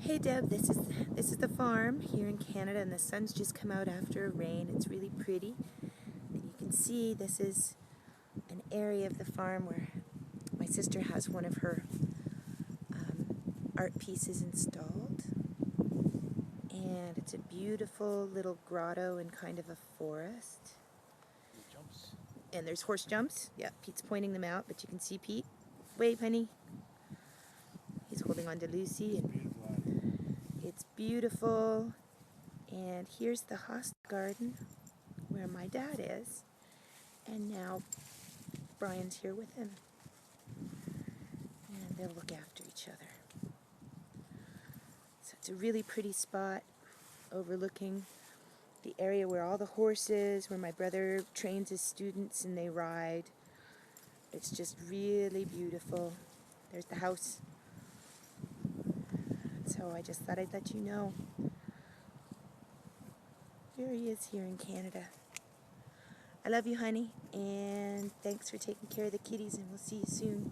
Hey Deb, this is the farm here in Canada, and the sun's just come out after a rain. It's really pretty. And you can see this is an area of the farm where my sister has one of her art pieces installed. And it's a beautiful little grotto in kind of a forest. Jumps. And there's horse jumps. Yeah, Pete's pointing them out, but you can see Pete. Wave, honey. He's holding on to Lucy, and it's beautiful. And here's the hospital garden where my dad is. And now Bryan's here with him. And they'll look after each other. So it's a really pretty spot overlooking the area where all the horses, where my brother trains his students and they ride. It's just really beautiful. There's the house. So I just thought I'd let you know. Here he is here in Canada. I love you, honey, and thanks for taking care of the kitties, and we'll see you soon.